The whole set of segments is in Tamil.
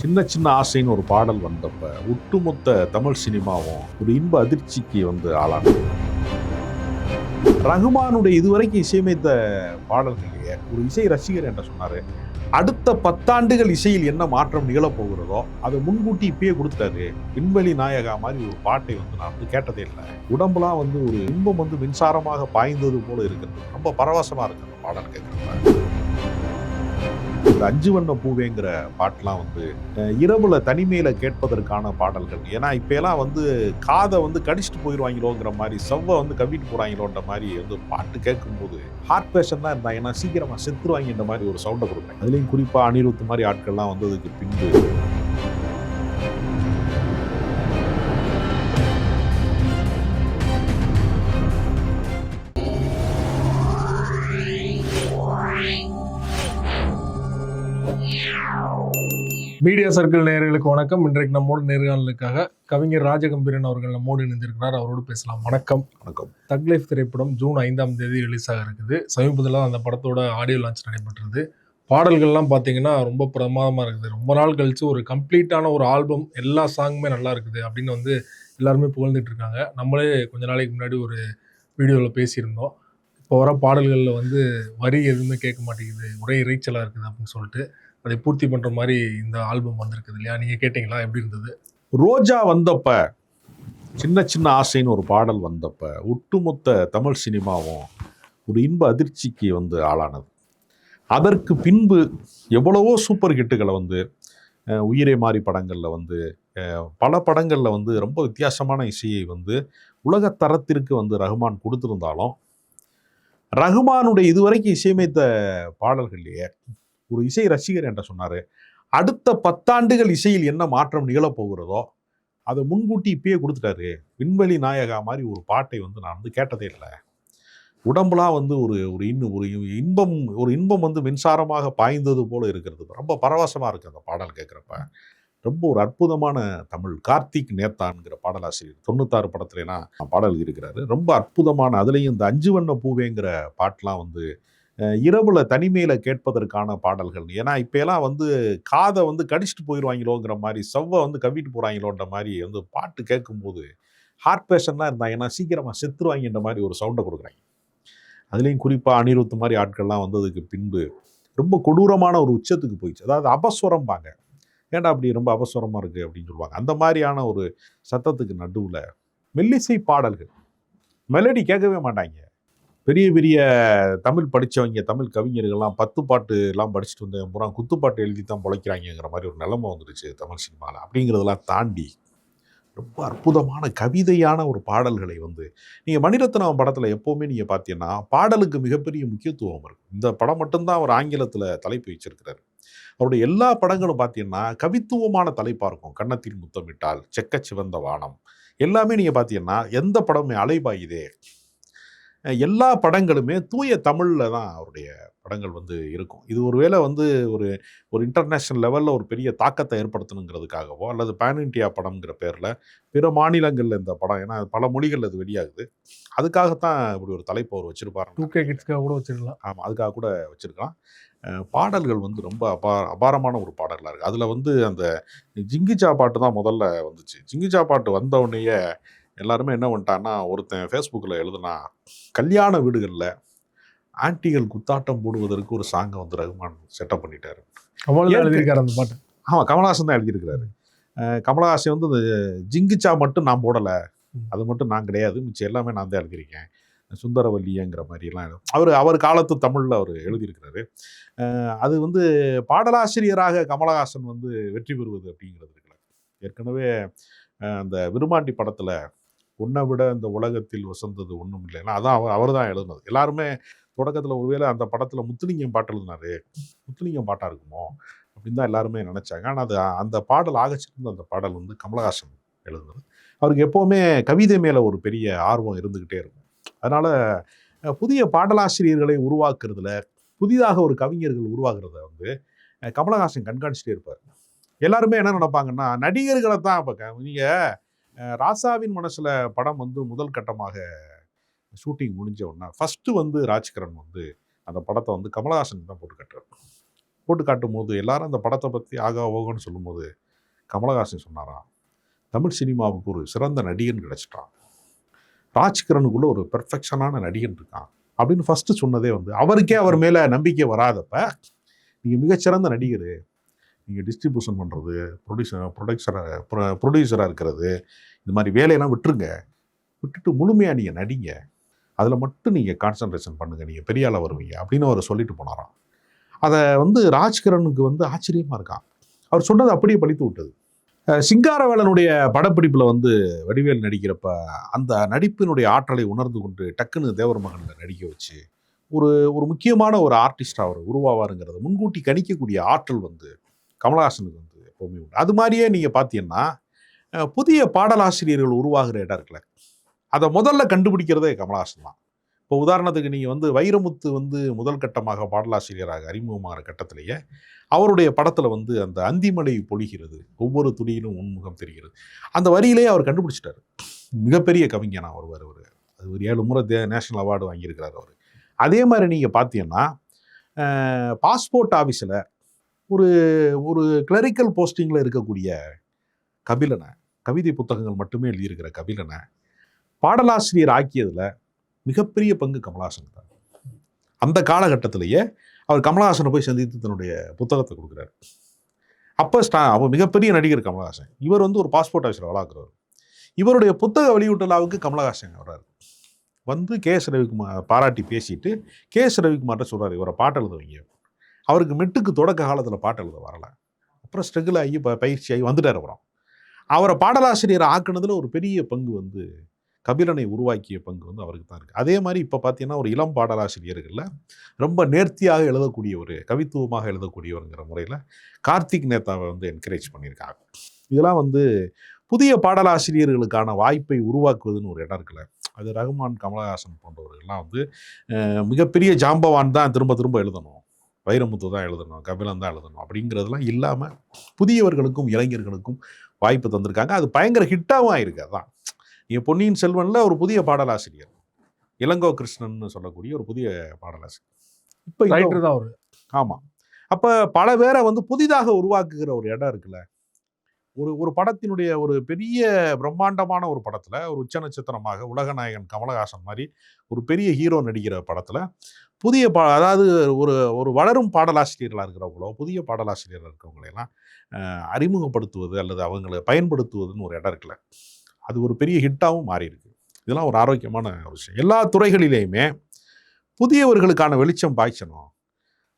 சின்ன சின்ன ஆசைன்னு ஒரு பாடல் வந்தப்ப ஒட்டுமொத்த தமிழ் சினிமாவும் ஒரு இன்ப அதிர்ச்சிக்கு ஆளானது. ரகுமானுடைய இதுவரைக்கும் இசையமைத்த பாடல்களையே ஒரு இசை ரசிகர் என்ன சொன்னாரு, அடுத்த 10 ஆண்டுகள் இசையில் என்ன மாற்றம் நிகழப்போகிறதோ அதை முன்கூட்டி இப்பயே கொடுத்துட்டாரு. விண்வெளி நாயகா மாதிரி ஒரு பாட்டை நான் கேட்டதே இல்லை. உடம்புலாம் ஒரு இன்பம் மின்சாரமாக பாய்ந்தது போல இருக்கிறது. ரொம்ப பரவசமா இருக்கு அந்த பாடல் கேட்கிறப்ப. இந்த 5 வண்ண பூவேங்கிற பாட்டெலாம் இரவுல தனிமையில கேட்பதற்கான பாடல்கள். ஏன்னா இப்ப எல்லாம் காதை கடிச்சிட்டு போயிடுவாங்களோங்கிற மாதிரி, செவ்வ கவிட்டு போறாங்களோன்ற மாதிரி பாட்டு கேட்கும்போது ஹார்ட் பேஷன் தான் இருந்தாங்கன்னா சீக்கிரமா செத்துருவாங்கன்ற மாதிரி ஒரு சவுண்டை கொடுக்குறாங்க. அதுலேயும் குறிப்பா அனிருத் மாதிரி ஆட்கள்லாம் வந்ததுக்கு பின்பு மீடியா சர்க்கிள் நேயர்களுக்கு வணக்கம். இன்றைக்கு நம்மோடு நேர்காணலுக்காக கவிஞர் ராஜகம்பீரன் அவர்கள் நம்மோடு இணைந்திருக்கிறார். அவரோடு பேசலாம். வணக்கம். வணக்கம். தக் லைஃப் திரைப்படம் ஜூன் 5ஆம் தேதி ரிலீஸ் ஆக இருக்குது. சமீபத்தில் அந்த படத்தோட ஆடியோ லான்ச் நடைபெற்றது. பாடல்கள்லாம் பார்த்தீங்கன்னா ரொம்ப பிரமாதமாக இருக்குது. ரொம்ப நாள் கழிச்சு ஒரு கம்ப்ளீட்டான ஒரு ஆல்பம், எல்லா சாங்குமே நல்லா இருக்குது அப்படின்னு எல்லாருமே புகழ்ந்துட்டு இருக்காங்க. நம்மளே கொஞ்ச நாளைக்கு முன்னாடி ஒரு வீடியோவில் பேசியிருந்தோம். இப்போ வர பாடல்களில் வரி எதுவுமே கேட்க மாட்டேங்குது, ஒரே இறைச்சலாக இருக்குது அப்படின்னு சொல்லிட்டு அதை பூர்த்தி பண்ற மாதிரி இந்த ஆல்பம் வந்திருக்குது இல்லையா? நீங்க கேட்டீங்களா? எப்படி இருந்தது? ரோஜா வந்தப்ப, சின்ன சின்ன ஆசைன்னு ஒரு பாடல் வந்தப்ப ஒட்டுமொத்த தமிழ் சினிமாவும் ஒரு இன்ப அதிர்ச்சிக்கு ஆளானது. அதற்கு பின்பு எவ்வளவோ சூப்பர் ஹிட்டுகளை உயிரே மாறி படங்களில் பல படங்களில் ரொம்ப வித்தியாசமான இசையை உலக தரத்திற்கு ரகுமான் கொடுத்திருந்தாலும், ரகுமானுடைய இதுவரைக்கும் இசையமைத்த பாடல்கள்லேயே ஒரு இசை ரசிகர் என்ன சொன்னாரு, அடுத்த 10 ஆண்டுகள் இசையில் என்ன மாற்றம் நிகழப்போகிறதோ அதை முன்கூட்டி இப்பயே கொடுத்துட்டாரு. விண்வெளி நாயகா மாதிரி ஒரு பாட்டை நான் கேட்டதே இல்லை. உடம்புலாம் ஒரு இன்பம் மின்சாரமாக பாய்ந்தது போல இருக்கிறது. ரொம்ப பரவசமா இருக்கு அந்த பாடல் கேட்குறப்ப. ரொம்ப ஒரு அற்புதமான தமிழ். கார்த்திக் நேத்தான்கிற பாடலாசிரியர் 96 படத்துலலாம் பாடல் இருக்கிறாரு. ரொம்ப அற்புதமான, அதுலேயும் இந்த 5 வண்ண பூவேங்கிற பாட்டெலாம் இரவுல தனிமையில கேட்பதற்கான பாடல்கள். ஏன்னா இப்ப எல்லாம் காதை கடிச்சிட்டு போயிடுவாங்களோங்கிற மாதிரி, செவ்வ கவிட்டு போறாங்களோன்ற மாதிரி பாட்டு கேட்கும்போது ஹார்ட் பேஷன்லாம் இருந்தாங்கன்னா சீக்கிரமா செத்துருவாங்கன்ற மாதிரி ஒரு சவுண்டை கொடுக்குறாங்க. அதுலேயும் குறிப்பா அனிருத் மாதிரி ஆட்கள்லாம் வந்ததுக்கு பின்பு ரொம்ப கொடூரமான ஒரு உச்சத்துக்கு போயிடுச்சு. அதாவது அபஸ்வரம் பாங்க, ஏன்டா அப்படி ரொம்ப அபஸ்வரமா இருக்கு அப்படின்னு சொல்லுவாங்க. அந்த மாதிரியான ஒரு சத்தத்துக்கு நடுவில் மெல்லிசை பாடல்கள், மெலடி கேட்கவே மாட்டாங்க. பெரிய பெரிய தமிழ் படித்தவங்க, தமிழ் கவிஞர்கள்லாம் 10 பாட்டுலாம் படிச்சுட்டு வந்தேன் பூரா குத்துப்பாட்டு எழுதி தான் பிழைக்கிறாங்கிற மாதிரி ஒரு நிலைமை வந்துடுச்சு தமிழ் சினிமாவில். அப்படிங்கிறதெல்லாம் தாண்டி ரொம்ப அற்புதமான கவிதையான ஒரு பாடல்களை நீங்கள் மணிரத்னம் படத்தில் எப்போவுமே நீங்கள் பார்த்தீங்கன்னா பாடலுக்கு மிகப்பெரிய முக்கியத்துவம் இருக்கும். இந்த படம் மட்டும்தான் அவர் ஆங்கிலத்தில் தலைப்பு வச்சிருக்கிறார். அவருடைய எல்லா படங்களும் பார்த்தீங்கன்னா கவித்துவமான தலைப்பாக இருக்கும். கன்னத்தில் முத்தமிட்டால், செக்க சிவந்த வானம், எல்லாமே நீங்கள் பார்த்தீங்கன்னா எந்த படமே, அலைபாயுதே, எல்லா படங்களுமே தூய தமிழில் தான் அவருடைய படங்கள் இருக்கும். இது ஒருவேளை ஒரு ஒரு இன்டர்நேஷ்னல் லெவலில் ஒரு பெரிய தாக்கத்தை ஏற்படுத்தணுங்கிறதுக்காகவோ அல்லது பேன் இண்டியா படம்ங்கிற பேரில் பிற மாநிலங்களில் இந்த படம், ஏன்னா பல மொழிகள் அது வெளியாகுது, அதுக்காகத்தான் இப்படி ஒரு தலைப்பு அவர் வச்சுருப்பாரு. 2K கிட்ஸ்க்காக கூட வச்சுருக்கலாம். ஆமாம், அதுக்காக கூட வச்சுருக்கலாம். பாடல்கள் ரொம்ப அபாரமான ஒரு பாடல்களாக இருக்குது. அதில் அந்த ஜிங்கிச்சா பாட்டு தான் முதல்ல வந்துச்சு. ஜிங்கிச்சா பாட்டு வந்த உடனேயே எல்லாருமே என்ன பண்ணிட்டான்னா, ஒருத்தன் ஃபேஸ்புக்கில் எழுதுனா, கல்யாண வீடுகளில் ஆன்டிகள் குத்தாட்டம் போடுவதற்கு ஒரு சாங்கை ரகுமான் செட்டப் பண்ணிட்டாரு. எழுதியிருக்காரு அந்த பாட்டு. ஆமாம், கமலஹாசன் தான் எழுதியிருக்கிறாரு. கமலஹாசன் இந்த ஜிங்கிச்சா மட்டும் நான் போடலை, அது மட்டும் நான் கிடையாது, மிச்சம் எல்லாமே நான் தான் எழுதியிருக்கேன், சுந்தரவல்லியங்கிற மாதிரிலாம் அவர் காலத்து தமிழில் அவர் எழுதியிருக்கிறாரு. அது பாடலாசிரியராக கமலஹாசன் வெற்றி பெறுவது அப்படிங்கிறது இருக்குல்ல. ஏற்கனவே அந்த விருமாண்டி படத்தில் உன்னை விட இந்த உலகத்தில் வசந்தது ஒன்றும் இல்லைன்னா அதான் அவர் தான் எழுதுனது. எல்லாருமே தொடக்கத்தில் ஒருவேளை அந்த படத்தில் முத்துலிங்கம் பாட்டு எழுதினாரு, முத்துலிங்கம் பாட்டாக இருக்குமோ அப்படின்னு தான் எல்லாருமே நினச்சாங்க. ஆனால் அந்த பாடல் ஆகச்சிருந்த அந்த பாடல் கமலஹாசன் எழுதுனது. அவருக்கு எப்போவுமே கவிதை மேலே ஒரு பெரிய ஆர்வம் இருந்துக்கிட்டே இருக்கும். அதனால் புதிய பாடலாசிரியர்களை உருவாக்குறதுல, புதிதாக ஒரு கவிஞர்கள் உருவாக்குறத கமலஹாசன் கண்காணிச்சுட்டே இருப்பார். எல்லாருமே என்ன நினைப்பாங்கன்னா, நடிகர்களை தான் இப்போ நீங்கள் ராசாவின் மனசில் படம் முதல் கட்டமாக ஷூட்டிங் முடிஞ்ச உடனே ஃபஸ்ட்டு ராஜ்கிரண் அந்த படத்தை கமலஹாசன் தான் போட்டு கட்டுறாரு. போட்டு காட்டும்போது எல்லாரும் அந்த படத்தை பற்றி ஆகா ஓகோன்னு சொல்லும்போது கமலஹாசன் சொன்னாராம், தமிழ் சினிமாவுக்கு ஒரு சிறந்த நடிகன் கிடைச்சிட்டான், ராஜ்கிரனுக்குள்ள ஒரு பெர்ஃபெக்ஷனான நடிகன் இருக்கான் அப்படின்னு ஃபர்ஸ்ட் சொன்னதே வந்து அவருக்கே அவர் மேலே நம்பிக்கை வராதப்ப, நீங்கள் மிகச்சிறந்த நடிகர், நீங்கள் டிஸ்ட்ரிபியூஷன் பண்ணுறது, ப்ரொடியூசராக இருக்கிறது, இது மாதிரி வேலையெல்லாம் விட்டுருங்க, விட்டுட்டு முழுமையாக நீங்கள் நடிங்க, அதில் மட்டும் நீங்கள் கான்சன்ட்ரேஷன் பண்ணுங்கள், நீங்கள் பெரிய ஆளாக வருவீங்க அப்படின்னு அவர் சொல்லிட்டு போனாராம். அதை வந்து ராஜ்கிரனுக்கு வந்து ஆச்சரியமாக இருக்கான். அவர் சொன்னது அப்படியே படித்து விட்டது. சிங்காரவேலனுடைய படப்பிடிப்பில் வந்து வடிவேல் நடிக்கிறப்ப அந்த நடிப்பினுடைய ஆற்றலை உணர்ந்து கொண்டு டக்குன்னு தேவர் மகனில் நடிக்க வச்சு ஒரு ஒரு முக்கியமான ஒரு ஆர்டிஸ்ட் அவர் உருவாவாருங்கிறத முன்கூட்டி கணிக்கக்கூடிய ஆற்றல் வந்து கமலஹாசனுக்கு வந்து எப்பவுமே உண்டு. அது மாதிரியே நீங்கள் பார்த்தீங்கன்னா புதிய பாடலாசிரியர்கள் உருவாகிற இடம் இருக்குல்ல, அதை முதல்ல கண்டுபிடிக்கிறதே கமலஹாசன் தான். இப்போ உதாரணத்துக்கு நீங்கள் வந்து வைரமுத்து வந்து முதல் கட்டமாக பாடலாசிரியராக அறிமுகமாகிற கட்டத்திலேயே அவருடைய படத்தில் வந்து அந்த அந்திமலை பொழிகிறது, ஒவ்வொரு துடியிலும் உன்முகம் தெரிகிறது, அந்த வரியிலேயே அவர் கண்டுபிடிச்சிட்டாரு. மிகப்பெரிய கவிஞனாக வருவார் அவர். அது ஒரு 7 முறை நேஷனல் அவார்டு வாங்கியிருக்கிறார் அவர். அதே மாதிரி நீங்கள் பார்த்தீங்கன்னா பாஸ்போர்ட் ஆஃபீஸில் ஒரு ஒரு கிளரிக்கல் போஸ்டிங்கில் இருக்கக்கூடிய கபிலனை, கவிதை புத்தகங்கள் மட்டுமே எழுதியிருக்கிற கபிலனை பாடலாசிரியர் ஆக்கியதில் மிகப்பெரிய பங்கு கமலஹாசன் தான். அந்த காலகட்டத்திலேயே அவர் கமலஹாசனை போய் சந்தித்து தன்னுடைய புத்தகத்தை கொடுக்குறாரு. அப்போ அவர் மிகப்பெரிய நடிகர் கமலஹாசன். இவர் வந்து ஒரு பாஸ்போர்ட் ஆஃபீஸில் வளர்க்குறவர். இவருடைய புத்தக வெளியீட்டுலாவுக்கு கமலஹாசன் வர்றாரு. வந்து கே.எஸ். ரவிக்குமார் பாராட்டி பேசிட்டு கே.எஸ். ரவிக்குமார்ட்ட சொல்கிறார், இவரை பாட்டு எழுத வைங்க. அவருக்கு மெட்டுக்கு தொடக்க காலத்தில் பாட்டு எழுத வரலை. அப்புறம் ஸ்ட்ரகிள் ஆகி பயிற்சி ஆகி வந்துட்டார். அப்புறம் அவரை பாடலாசிரியர் ஆக்குனதில் ஒரு பெரிய பங்கு வந்து கபிலனை உருவாக்கிய பங்கு வந்து அவருக்கு தான் இருக்குது. அதே மாதிரி இப்போ பார்த்தீங்கன்னா ஒரு இளம் பாடலாசிரியர்களில் ரொம்ப நேர்த்தியாக எழுதக்கூடிய ஒரு கவித்துவமாக எழுதக்கூடியவருங்கிற முறையில் கார்த்திக் நேதாவை வந்து என்கரேஜ் பண்ணியிருக்காங்க. இதெல்லாம் வந்து புதிய பாடலாசிரியர்களுக்கான வாய்ப்பை உருவாக்குவதுன்னு ஒரு இடம் இருக்குல்ல, அது ரகுமான், கமலஹாசன் போன்றவர்கள்லாம் வந்து மிகப்பெரிய ஜாம்பவான் தான் திரும்ப திரும்ப எழுதணும், வைரமுத்து தான் எழுதணும், கபிலன் தான் எழுதணும் அப்படிங்கிறதுலாம் இல்லாமல் புதியவர்களுக்கும் இளைஞர்களுக்கும் வாய்ப்பு தந்திருக்காங்க. அது பயங்கர ஹிட்டாகவும் ஆயிருக்கு. அதான் நீங்கள் பொன்னியின் செல்வனில் ஒரு புதிய பாடலாசிரியர் இளங்கோ கிருஷ்ணன் சொல்லக்கூடிய ஒரு புதிய பாடலாசிரியர் இப்போ ரைட்டர் தான் அவர். ஆமாம். அப்போ பல பேரை வந்து புதிதாக உருவாக்குகிற ஒரு இடம் இருக்குல்ல. ஒரு படத்தினுடைய ஒரு பெரிய பிரம்மாண்டமான ஒரு படத்தில் ஒரு உச்ச நட்சத்திரமாக உலகநாயகன் கமலஹாசன் மாதிரி ஒரு பெரிய ஹீரோ நடிக்கிற படத்தில் புதிய அதாவது ஒரு ஒரு வளரும் பாடலாசிரியர்களாக இருக்கிறவங்களோ புதிய பாடலாசிரியராக இருக்கிறவங்களையெல்லாம் அறிமுகப்படுத்துவது அல்லது அவங்களை பயன்படுத்துவதுன்னு ஒரு இடம் இருக்குல்ல, அது ஒரு பெரிய ஹிட்டாகவும் மாறி இருக்கு. இதெல்லாம் ஒரு ஆரோக்கியமான ஒரு விஷயம். எல்லா துறைகளிலேயுமே புதியவர்களுக்கான வெளிச்சம் பாய்ச்சணும்.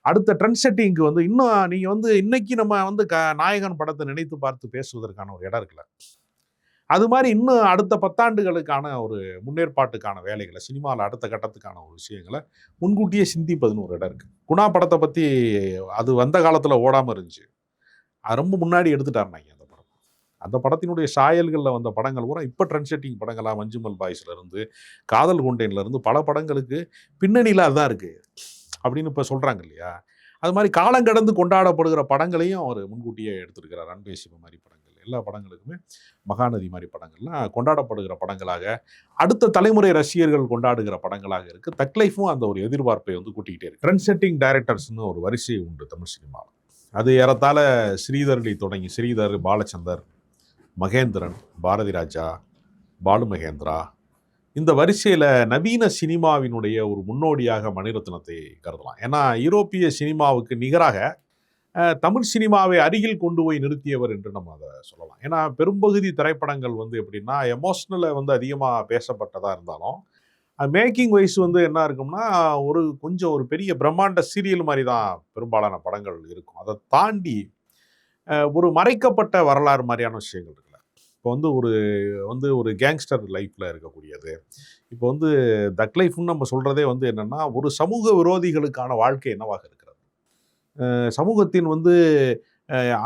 அடுத்த ட்ரெண்ட் செட்டிங்க்கு வந்து இன்னும் நீங்கள் வந்து இன்னைக்கு நம்ம வந்து நாயகன் படத்தை நினைத்து பார்த்து பேசுவதற்கான ஒரு இடம் இருக்குல்ல, அது மாதிரி இன்னும் அடுத்த 10 ஆண்டுகளுக்கான ஒரு முன்னேற்பாட்டுக்கான வேலைகளை, சினிமாவில் அடுத்த கட்டத்துக்கான ஒரு விஷயங்களை முன்கூட்டியே சிந்திப்பதுன்னு ஒரு இடம் இருக்குது. குணா படத்தை பற்றி அது வந்த காலத்தில் ஓடாமல் இருந்துச்சு, அது ரொம்ப முன்னாடி எடுத்துட்டாருனாங்க அந்த படம். அந்த படத்தினுடைய சாயல்களில் வந்த படங்கள் பூரா இப்போ ட்ரெண்ட் செட்டிங் படங்களாக மஞ்சுமல் பாய்ஸ்லேருந்து காதல் கொண்டேன்லேருந்து பல படங்களுக்கு பின்னணியில் அதுதான் இருக்குது அப்படின்னு இப்போ சொல்கிறாங்க இல்லையா. அது மாதிரி காலங்கடந்து கொண்டாடப்படுகிற படங்களையும் அவர் முன்கூட்டியே எடுத்திருக்கிறார். அன்பே சிவம் மாதிரி படங்கள், எல்லா படங்களுக்குமே மகாநதி மாதிரி படங்கள்லாம் கொண்டாடப்படுகிற படங்களாக, அடுத்த தலைமுறை ரசிகர்கள் கொண்டாடுகிற படங்களாக இருக்குது. தக் லைஃபும் அந்த ஒரு எதிர்பார்ப்பை வந்து கூட்டிக்கிட்டே இருக்கு. ட்ரெண்ட் செட்டிங் டைரக்டர்ஸ்னு ஒரு வரிசை உண்டு தமிழ் சினிமாவில். அது ஏறத்தாழ ஸ்ரீதர்லி தொடங்கி ஸ்ரீதர், பாலச்சந்தர், மகேந்திரன், பாரதி ராஜா, பாலு மகேந்திரா, இந்த வரிசையில் நவீன சினிமாவினுடைய ஒரு முன்னோடியாக மணிரத்னத்தை கருதலாம். ஏன்னா யூரோப்பிய சினிமாவுக்கு நிகராக தமிழ் சினிமாவை அருகில் கொண்டு போய் நிறுத்தியவர் என்று நம்ம அதை சொல்லலாம். ஏன்னா பெரும்பகுதி திரைப்படங்கள் வந்து எப்படின்னா எமோஷ்னலை வந்து அதிகமாக பேசப்பட்டதாக இருந்தாலும் மேக்கிங் வைஸ் வந்து என்ன இருக்கும்னா கொஞ்சம் ஒரு பெரிய பிரம்மாண்ட சீரியல் மாதிரி தான் பெரும்பாலான படங்கள் இருக்கும். அதை தாண்டி ஒரு மறைக்கப்பட்ட வரலாறு மாதிரியான விஷயங்கள் இருக்குல்ல. இப்போ வந்து ஒரு கேங்ஸ்டர் லைஃப்பில் இருக்கக்கூடியது. இப்போ வந்து தக் லைஃப்னு நம்ம சொல்கிறதே வந்து என்னென்னா ஒரு சமூக விரோதிகளுக்கான வாழ்க்கை என்னவாக இருக்கிறது, சமூகத்தின் வந்து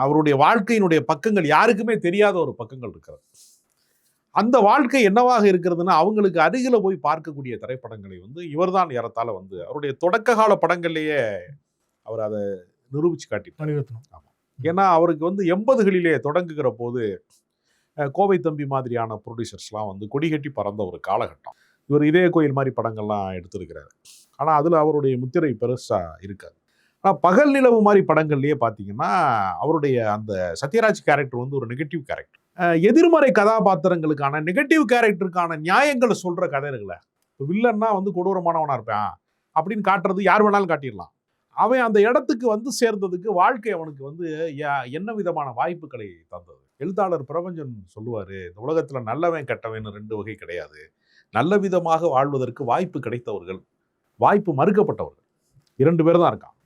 அவருடைய வாழ்க்கையினுடைய பக்கங்கள் யாருக்குமே தெரியாத ஒரு பக்கங்கள் இருக்கிறது. அந்த வாழ்க்கை என்னவாக இருக்கிறதுன்னா அவங்களுக்கு அருகில் போய் பார்க்கக்கூடிய திரைப்படங்களை வந்து இவர் தான் ஏறத்தாழ வந்து அவருடைய தொடக்க கால படங்கள்லேயே அவர் அதை நிரூபித்து காட்டினார். ஆமாம். ஏன்னா அவருக்கு வந்து 80களிலே தொடங்குகிற போது கோவை தம்பி மாதிரியான ப்ரொடியூசர்ஸ்லாம் வந்து கொடிகட்டி பறந்த ஒரு காலகட்டம். இவர் இதய கோயில் மாதிரி படங்கள்லாம் எடுத்திருக்கிறார். ஆனால் அதில் அவருடைய முத்திரை பெருசாக இருக்காது. ஆனால் பகல் நிலவு மாதிரி படங்கள்லேயே பார்த்தீங்கன்னா அவருடைய அந்த சத்யராஜ் கேரக்டர் வந்து ஒரு நெகட்டிவ் கேரக்டர். எதிர்மறை கதாபாத்திரங்களுக்கான நெகட்டிவ் கேரக்டருக்கான நியாயங்களை சொல்கிற கதைகளை, இப்போ வில்லன்னா வந்து கொடூரமானவனாக இருப்பான் அப்படின்னு காட்டுறது யார் வேணாலும் காட்டிடலாம். அவன் அந்த இடத்துக்கு வந்து சேர்ந்ததுக்கு வாழ்க்கை அவனுக்கு வந்து என்ன விதமான வாய்ப்புகளை தந்தது. எழுத்தாளர் பிரபஞ்சன் சொல்லுவார், இந்த உலகத்தில் நல்லவன் கெட்டவன் 2 வகை கிடையாது. நல்ல விதமாக வாழ்வதற்கு வாய்ப்பு கிடைத்தவர்கள், வாய்ப்பு மறுக்கப்பட்டவர்கள் 2 பேர் தான் இருக்கான்.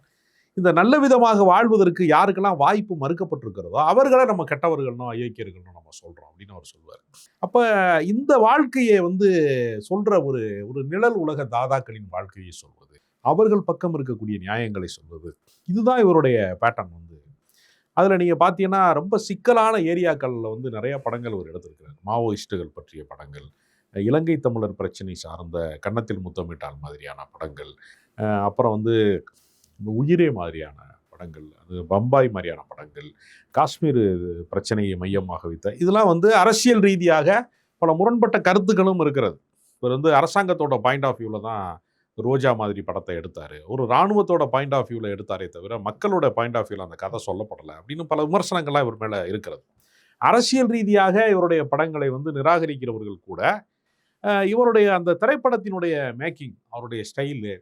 இந்த நல்ல விதமாக வாழ்வதற்கு யாருக்கெல்லாம் வாய்ப்பு மறுக்கப்பட்டிருக்கிறதோ அவர்களை நம்ம கெட்டவர்கள்னோ அயோக்கியர்கள்னோ நம்ம சொல்கிறோம் அப்படின்னு அவர் சொல்லுவார். அப்போ இந்த வாழ்க்கையை வந்து சொல்கிற ஒரு ஒரு நிழல் உலக தாதாக்களின் வாழ்க்கையை சொல்வது, அவர்கள் பக்கம் இருக்கக்கூடிய நியாயங்களை சொல்வது, இதுதான் இவருடைய பேட்டர்ன் வந்து. அதில் நீங்கள் பார்த்தீங்கன்னா ரொம்ப சிக்கலான ஏரியாக்களில் வந்து நிறைய படங்கள் அவர் எடுத்திருக்கிறார். மாவோயிஸ்டுகள் பற்றிய படங்கள், இலங்கை தமிழர் பிரச்சனை சார்ந்த கன்னத்தில் முத்தமிட்டால் மாதிரியான படங்கள், அப்புறம் வந்து உயிரே மாதிரியான படங்கள், அது பம்பாய் மாதிரியான படங்கள், காஷ்மீர் பிரச்சனையை மையமாக வைத்த இதெல்லாம் வந்து அரசியல் ரீதியாக பல முரண்பட்ட கருத்துக்களும் இருக்கிறது. இவர் வந்து அரசாங்கத்தோட பாயிண்ட் ஆஃப் வியூவில் தான் ரோஜா மாதிரி படத்தை எடுத்தார், ஒரு இராணுவத்தோட பாயிண்ட் ஆஃப் வியூவில் எடுத்தாரே தவிர மக்களோட பாயிண்ட் ஆஃப் வியூவில் அந்த கதை சொல்லப்படலை அப்படின்னு பல விமர்சனங்கள்லாம் இவர் மேலே இருக்கிறது. அரசியல் ரீதியாக இவருடைய படங்களை வந்து நிராகரிக்கிறவர்கள் கூட இவருடைய அந்த திரைப்படத்தினுடைய மேக்கிங், அவருடைய ஸ்டைலு,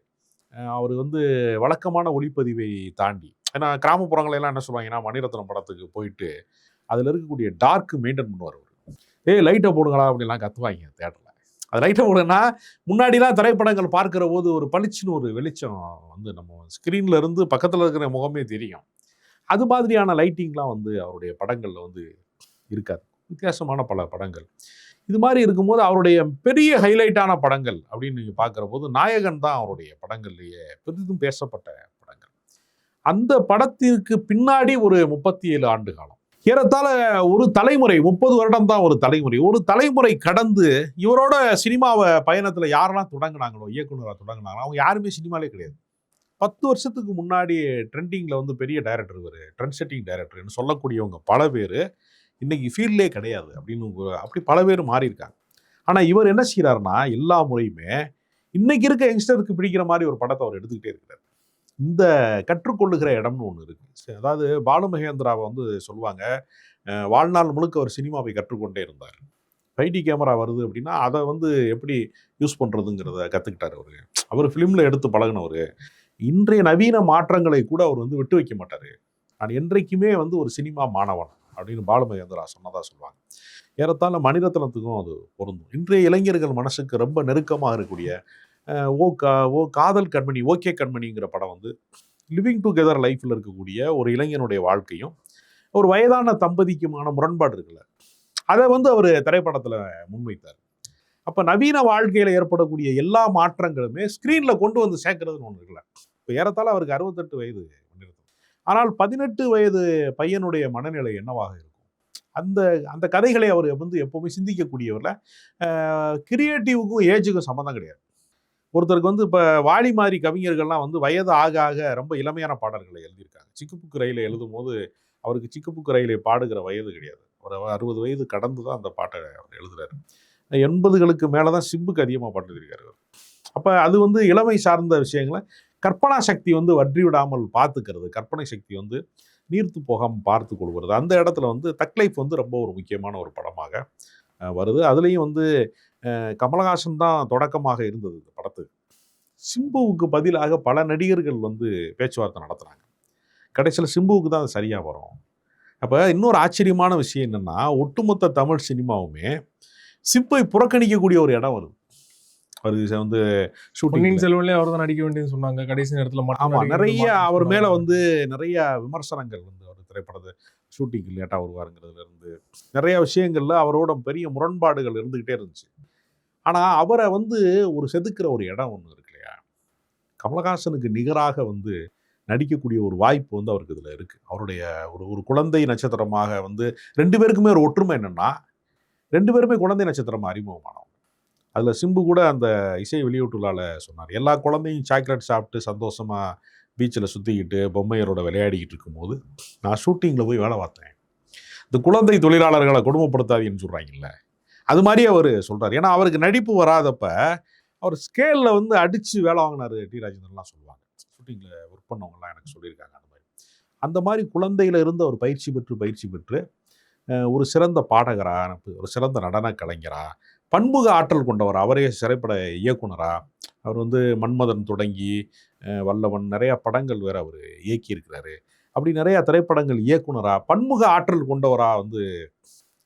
அவர் வந்து வழக்கமான ஒளிப்பதிவை தாண்டி, ஏன்னா கிராமப்புறங்களெல்லாம் என்ன சொல்லுவாங்கன்னா மணிரத்னம் படத்துக்கு போயிட்டு அதில் இருக்கக்கூடிய டார்க் மெயின்டைன் பண்ணுவார். அவர் லைட்டை போடுங்களா அப்படின்லாம் கத்துவாங்க தேட்டரில். அது லைட்டை போடுங்கன்னா முன்னாடிலாம் திரைப்படங்கள் பார்க்குற போது ஒரு பளிச்சுன்னு ஒரு வெளிச்சம் வந்து நம்ம ஸ்க்ரீனில் இருந்து பக்கத்தில் இருக்கிற முகமே தெரியும். அது மாதிரியான லைட்டிங்லாம் வந்து அவருடைய படங்களில் வந்து இருக்காது. வித்தியாசமான பல படங்கள் இது மாதிரி இருக்கும்போது அவருடைய பெரிய ஹைலைட்டான படங்கள் அப்படின்னு நீங்கள் பார்க்குற போது நாயகன் தான் அவருடைய படங்கள்லேயே பெரிதும் பேசப்பட்ட படங்கள். அந்த படத்திற்கு பின்னாடி ஒரு 37 ஆண்டு காலம், ஏறத்தாழ ஒரு தலைமுறை, 30 வருடம் தான் ஒரு தலைமுறை. ஒரு தலைமுறை கடந்து இவரோட சினிமாவை பயணத்தில் யாரெல்லாம் தொடங்கினாங்களோ, இயக்குனராக தொடங்கினாங்களோ அவங்க யாருமே சினிமாலே கிடையாது. 10 வருஷத்துக்கு முன்னாடி ட்ரெண்டிங்கில் வந்து பெரிய டைரக்டர், இவர் ட்ரெண்ட் செட்டிங் டைரக்டர்னு சொல்லக்கூடியவங்க பல பேர் இன்னைக்கு ஃபீல்ட்லே கிடையாது அப்படின்னு அப்படி பல பேர் மாறி இருக்காங்க. ஆனால் இவர் என்ன செய்கிறாருன்னா எல்லா முறையுமே இன்னைக்கு இருக்க யங்ஸ்டருக்கு பிடிக்கிற மாதிரி ஒரு படத்தை அவர் எடுத்துக்கிட்டே இருக்கிறார். இந்த கற்றுக்கொள்ளுகிற இடம்னு ஒன்று இருக்குது. அதாவது பாலு மகேந்திராவை வந்து சொல்லுவாங்க, வாழ்நாள் முழுக்க அவர் சினிமாவை கற்றுக்கொண்டே இருந்தார். 5D கேமரா வருது அப்படின்னா அதை வந்து எப்படி யூஸ் பண்ணுறதுங்கிறத கற்றுக்கிட்டார். அவர் ஃபிலிமில் எடுத்து பழகினவர். இன்றைய நவீன மாற்றங்களை கூட அவர் வந்து விட்டு வைக்க மாட்டார். நான் என்றைக்குமே வந்து ஒரு சினிமா மாணவன் அப்படின்னு பாலு மகேந்திரா சொன்னதாக சொல்லுவாங்க. ஏறத்தாழ மணிரத்னத்துக்கும் அது பொருந்தும். இன்றைய இளைஞர்கள் மனசுக்கு ரொம்ப நெருக்கமாக இருக்கக்கூடிய ஓ காதல் கண்மணி, ஓகே கண்மணிங்கிற படம் வந்து லிவிங் டுகெதர் லைஃப்பில் இருக்கக்கூடிய ஒரு இளைஞனுடைய வாழ்க்கையும் ஒரு வயதான தம்பதிக்குமான முரண்பாடு இருக்குல்ல, அதை வந்து அவர் திரைப்படத்தில் முன்வைத்தார். அப்போ நவீன வாழ்க்கையில் ஏற்படக்கூடிய எல்லா மாற்றங்களுமே ஸ்க்ரீனில் கொண்டு வந்து சேர்க்கறதுன்னு ஒன்று இருக்குல்ல. இப்போ ஏறத்தாழ அவருக்கு 68 வயது மணிரத்னம். ஆனால் 18 வயது பையனுடைய மனநிலை என்னவாக இருக்கும்? அந்த அந்த கதைகளை அவர் வந்து எப்போவுமே சிந்திக்கக்கூடியவரில். கிரியேட்டிவுக்கும் ஏஜுக்கும் சம்மந்தம் கிடையாது. ஒருத்தருக்கு வந்து இப்போ வாலி மாதிரி கவிஞர்கள்லாம் வந்து வயது ஆக ஆக ரொம்ப இளமையான பாடல்களை எழுதியிருக்காங்க. சிக்குப்புக்கு ரயிலை எழுதும் போது அவருக்கு சிக்குப்புக்கு ரயிலை பாடுகிற வயது கிடையாது. ஒரு 60 வயது கடந்து தான் அந்த பாட்டை அவர் எழுதுறாரு. 80களுக்கு மேலே தான் சிம்புக்கு அதிகமாக பாட்டு எழுதியிருக்காரு. அப்போ அது வந்து இளமை சார்ந்த விஷயங்களை கற்பனா சக்தி வந்து வற்றி விடாமல் பார்த்துக்கிறது, கற்பனை சக்தி வந்து நீர்த்து போகாமல் பார்த்து கொள்வது, அந்த இடத்துல வந்து தக் லைஃப் வந்து ரொம்ப ஒரு முக்கியமான ஒரு படமாக வருது. அதுலேயும் வந்து கமலஹாசன் தான் தொடக்கமாக இருந்தது இந்த படத்துக்கு. சிம்புவுக்கு பதிலாக பல நடிகர்கள் வந்து பேச்சுவார்த்தை நடத்துகிறாங்க. கடைசியில் சிம்புவுக்கு தான் அது சரியாக வரும். அப்போ இன்னொரு ஆச்சரியமான விஷயம் என்னென்னா, ஒட்டுமொத்த தமிழ் சினிமாவுமே சிம்பை புறக்கணிக்கக்கூடிய ஒரு இடம் வருது. அவருக்கு வந்து பொன்னியின் செல்வன்லேயே அவர் தான் நடிக்க வேண்டியதுன்னு சொன்னாங்க கடைசி நேரத்தில். ஆமாம், நிறைய அவர் மேலே வந்து நிறைய விமர்சனங்கள் வந்து அவர் திரைப்படத்தை ஷூட்டிங்கு லேட்டாக வருவாருங்கிறதுலேருந்து நிறைய விஷயங்களில் அவரோட பெரிய முரண்பாடுகள் இருந்துக்கிட்டே இருந்துச்சு. ஆனால் அவரை வந்து ஒரு செதுக்கிற ஒரு இடம் ஒன்று இருக்கு இல்லையா, கமலஹாசனுக்கு நிகராக வந்து நடிக்கக்கூடிய ஒரு வாய்ப்பு வந்து அவருக்கு இதில் இருக்குது. அவருடைய ஒரு குழந்தை நட்சத்திரமாக வந்து 2 பேருக்குமே ஒரு ஒற்றுமை என்னென்னா, 2 பேருமே குழந்தை நட்சத்திரமாக அறிமுகமானவங்க. அதில் சிம்பு கூட அந்த இசை வெளியீட்டுள்ளால் சொன்னார், எல்லா குழந்தையும் சாக்லேட் சாப்பிட்டு சந்தோஷமாக பீச்சில் சுற்றிக்கிட்டு பொம்மையரோட விளையாடிக்கிட்டு இருக்கும்போது நான் ஷூட்டிங்கில் போய் வேலை பார்த்தேன். இந்த குழந்தை தொழிலாளர்களை கொடுமைப்படுத்தாதீன்னு சொல்கிறாங்கல்ல, அது மாதிரி அவர் சொல்கிறார். ஏன்னா அவருக்கு நடிப்பு வராதப்ப அவர் ஸ்கேலில் வந்து அடித்து வேலை வாங்கினார் டி ராஜேந்திரன்லாம் சொல்லுவாங்க. ஷூட்டிங்கில் ஒர்க் பண்ணவங்கலாம் எனக்கு சொல்லியிருக்காங்க. அந்த மாதிரி குழந்தையில இருந்து அவர் பயிற்சி பெற்று ஒரு சிறந்த பாடகரா, ஒரு சிறந்த நடன கலைஞரா, பன்முக ஆற்றல் கொண்டவர். அவரே திரைப்பட இயக்குனரா, அவர் வந்து மன்மதன் தொடங்கி வல்லவன் நிறைய படங்கள் வேற அவர் இயக்கியிருக்கிறாரு. அப்படி நிறைய திரைப்படங்கள் இயக்குனரா, பன்முக ஆற்றல் கொண்டவரா வந்து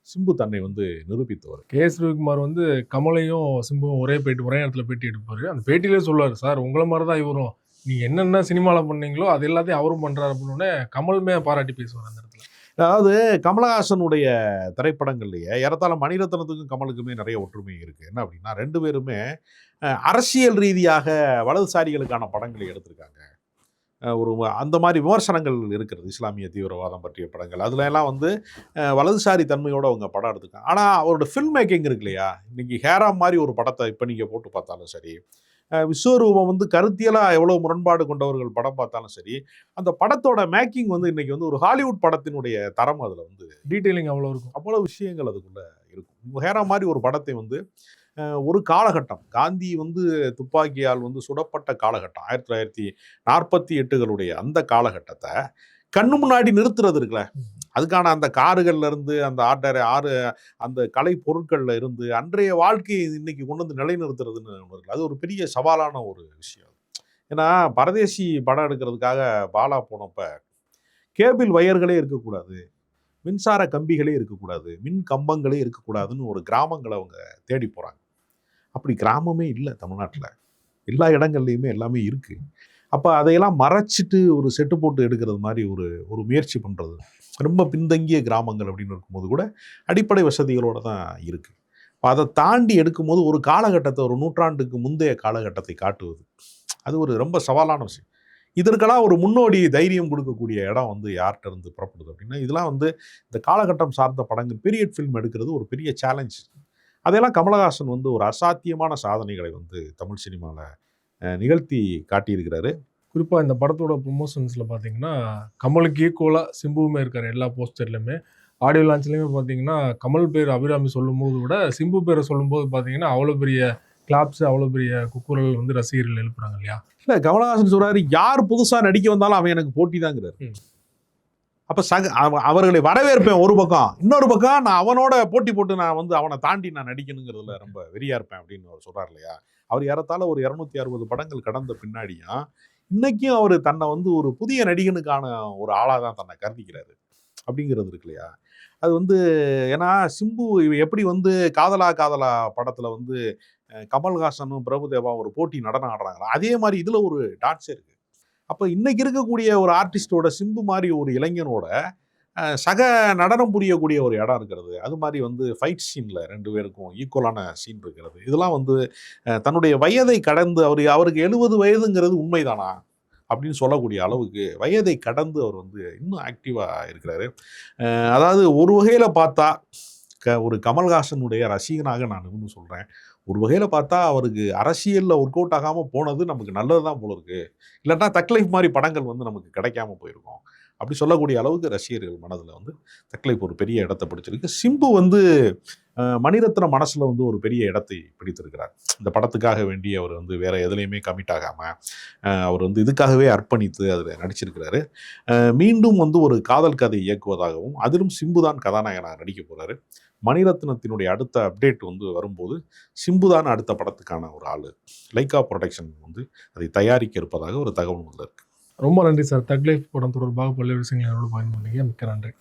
சிம்பு தன்னை வந்து நிரூபித்தவர். கே.எஸ். ரவிக்குமார் வந்து கமலையும் சிம்புவும் ஒரே நேரத்துல பேட்டி எடுப்பாரு. அந்த பேட்டியிலே சொல்லுவாரு, "சார் உங்கள மாரி தான் இவரும். நீங்க என்னென்ன சினிமால பண்ணீங்களோ, அது எல்லாத்தையும் அவரும் பண்றாரு" அப்படின்னோனே கமலுமே பாராட்டி பேசுவார் அந்த இடத்துல. அதாவது கமலஹாசனுடைய திரைப்படங்கள்லயே ஏறத்தாழ மணிரத்னத்துக்கும் கமலுக்குமே நிறைய ஒற்றுமை இருக்கு. என்ன அப்படின்னா 2 பேருமே அரசியல் ரீதியாக வலதுசாரிகளுக்கான படங்களை எடுத்திருக்காங்க. ஒரு அந்த மாதிரி விமர்சனங்கள் இருக்கிறது. இஸ்லாமிய தீவிரவாதம் பற்றிய படங்கள். அதுல எல்லாம் வந்து வலதுசாரி தன்மையோட அவங்க படம் எடுத்திருக்காங்க. ஆனா அவரோட ஃபில்ம் மேக்கிங் இருக்கு இல்லையா? இன்னைக்கு ஹேராம் மாதிரி ஒரு படத்தை இப்ப நீங்க போட்டு பார்த்தாலும் சரி, விஸ்வரூபம் வந்து கருத்தியலா எவ்வளவு முரண்பாடு கொண்டவர்கள் படம் பார்த்தாலும் சரி, அந்த படத்தோட மேக்கிங் வந்து இன்னைக்கு வந்து ஒரு ஹாலிவுட் படத்தினுடைய தரம் அதுல வந்து டீடைலிங் அவ்வளோ இருக்கும். அவ்வளவு விஷயங்கள் அதுக்குள்ள இருக்கும். ஹேரா மாதிரி ஒரு படத்தை வந்து ஒரு காலகட்டம், காந்தி வந்து துப்பாக்கியால் வந்து சுடப்பட்ட காலகட்டம் 1948களுடைய அந்த காலகட்டத்தை கண்ணு முன்னாடி நிறுத்துறது இருக்குல்ல, அதுக்கான அந்த காருகள்ல இருந்து அந்த ஆறு அந்த கலை பொருட்கள்ல இருந்து அன்றைய வாழ்க்கையை இன்னைக்கு கொண்டு வந்து நிலைநிறுத்துறதுன்னு ஒண்ணு இருக்குல்ல, அது ஒரு பெரிய சவாலான ஒரு விஷயம். ஏன்னா பரதேசி படம் எடுக்கிறதுக்காக பாலா போனப்ப கேபிள் வயர்களே இருக்கக்கூடாது, மின்சார கம்பிகளே இருக்கக்கூடாது, மின் கம்பங்களே இருக்கக்கூடாதுன்னு ஒரு கிராமங்களை அவங்க தேடி போறாங்க. அப்படி கிராமமே இல்லை தமிழ்நாட்டில். எல்லா இடங்கள்லையுமே எல்லாமே இருக்கு. அப்போ அதையெல்லாம் மறைச்சிட்டு ஒரு செட்டு போட்டு எடுக்கிறது மாதிரி ஒரு ஒரு முயற்சி பண்ணுறது, ரொம்ப பின்தங்கிய கிராமங்கள் அப்படின்னு இருக்கும்போது கூட அடிப்படை வசதிகளோடு தான் இருக்குது. அதை தாண்டி எடுக்கும்போது ஒரு காலகட்டத்தை, ஒரு நூற்றாண்டுக்கு முந்தைய காலகட்டத்தை காட்டுவது, அது ஒரு ரொம்ப சவாலான விஷயம். இதற்கெல்லாம் ஒரு முன்னோடி தைரியம் கொடுக்கக்கூடிய இடம் வந்து யார்கிட்ட இருந்து புறப்படுது அப்படின்னா, இதெல்லாம் வந்து இந்த காலகட்டம் சார்ந்த படங்கள், பீரியட் ஃபில்ம் எடுக்கிறது ஒரு பெரிய சேலஞ்ச். அதையெல்லாம் கமலஹாசன் வந்து ஒரு அசாத்தியமான சாதனைகளை வந்து தமிழ் சினிமாவில் நிகழ்த்தி காட்டியிருக்கிறாரு. குறிப்பாக இந்த படத்தோட ப்ரொமோஷன்ஸில் பார்த்தீங்கன்னா, கமலுக்கு ஈக்குவலாக சிம்புவுமே இருக்கார் எல்லா போஸ்டர்லையுமே. ஆடியோ லான்ச்லேயுமே பார்த்தீங்கன்னா, கமல் பேர் அபிராமி சொல்லும்போது விட சிம்பு பேரை சொல்லும்போது பார்த்தீங்கன்னா, அவ்வளோ பெரிய கிளாப்ஸ், அவ்வளோ பெரிய குக்குரல் வந்து ரசிகர்கள் எழுப்புறாங்க இல்லையா? இல்லை, கமலஹாசன் சொல்றாரு, யார் புதுசாக நடிக்க வந்தாலும் அவன் எனக்கு போட்டி தாங்கிறாரு. அப்போ அவர்களை வரவேற்பேன் ஒரு பக்கம், இன்னொரு பக்கம் நான் அவனோட போட்டி போட்டு நான் வந்து அவனை தாண்டி நான் நடிக்கணுங்கிறதுல ரொம்ப வெறியா இருப்பேன் அப்படின்னு அவர் சொல்றாரு இல்லையா? அவர் ஏறத்தாழ ஒரு 260 படங்கள் கடந்த பின்னாடியும் இன்னைக்கும் அவர் தன்னை வந்து ஒரு புதிய நடிகனுக்கான ஒரு ஆளாக தான் தன்னை கருதிக்கிறாரு அப்படிங்கிறது இருக்கு இல்லையா? அது வந்து ஏன்னா சிம்பு எப்படி வந்து காதலா காதலா படத்தில் வந்து கமல்ஹாசனும் பிரபுதேவா ஒரு போட்டி நடனம் ஆடுறாங்களா, அதே மாதிரி இதில் ஒரு டான்ஸே இருக்கு. அப்போ இன்னைக்கு இருக்கக்கூடிய ஒரு ஆர்டிஸ்டோட சிம்பு மாதிரி ஒரு இளைஞனோட சக நடனம் புரியக்கூடிய ஒரு இடம் இருக்கிறது. அது மாதிரி வந்து ஃபைட் சீனில் 2 பேருக்கும் ஈக்குவலான சீன் இருக்கிறது. இதெல்லாம் வந்து தன்னுடைய வயதை கடந்து அவருக்கு 70 வயதுங்கிறது உண்மைதானா அப்படின்னு சொல்லக்கூடிய அளவுக்கு வயதை கடந்து அவர் வந்து இன்னும் ஆக்டிவாக இருக்கிறாரு. அதாவது ஒரு வகையில் பார்த்தா ஒரு கமல்ஹாசனுடைய ரசிகனாக நான் இருந்து சொல்கிறேன், ஒரு வகையில் பார்த்தா அவருக்கு அரசியலில் ஒர்க் அவுட் ஆகாமல் போனது நமக்கு நல்லது தான் போல இருக்கு. இல்லைன்னா தக்லைஃப் மாதிரி படங்கள் வந்து நமக்கு கிடைக்காம போயிருக்கும் அப்படி சொல்லக்கூடிய அளவுக்கு ரசிகர்கள் மனதில் வந்து தக்லைஃப் ஒரு பெரிய இடத்தை பிடிச்சிருக்கு. சிம்பு வந்து மணிரத்ன மனசில் வந்து ஒரு பெரிய இடத்தை பிடித்திருக்கிறார். இந்த படத்துக்காக வேண்டி அவர் வந்து வேற எதுலேயுமே கமிட் ஆகாமல் அவர் வந்து இதுக்காகவே அர்ப்பணித்து அதில் நடிச்சிருக்கிறாரு. மீண்டும் வந்து ஒரு காதல் கதை இயக்குவதாகவும் அதிலும் சிம்பு தான் கதாநாயகனாக நடிக்க போகிறாரு. மணிரத்னத்தினுடைய அடுத்த அப்டேட் வந்து வரும்போது சிம்பு தான் அடுத்த படத்துக்கான ஒரு ஆள். லைக்கா ப்ரொடக்ஷன் வந்து அதை தயாரிக்க இருப்பதாக ஒரு தகவல் வந்து இருக்கு. ரொம்ப நன்றி சார். தக் லைஃப் படம் தொடர்பாக பல்வேறு விஷயங்களை என்னோட பகிர்ந்து கொண்டீங்க. மிக்க நன்றி.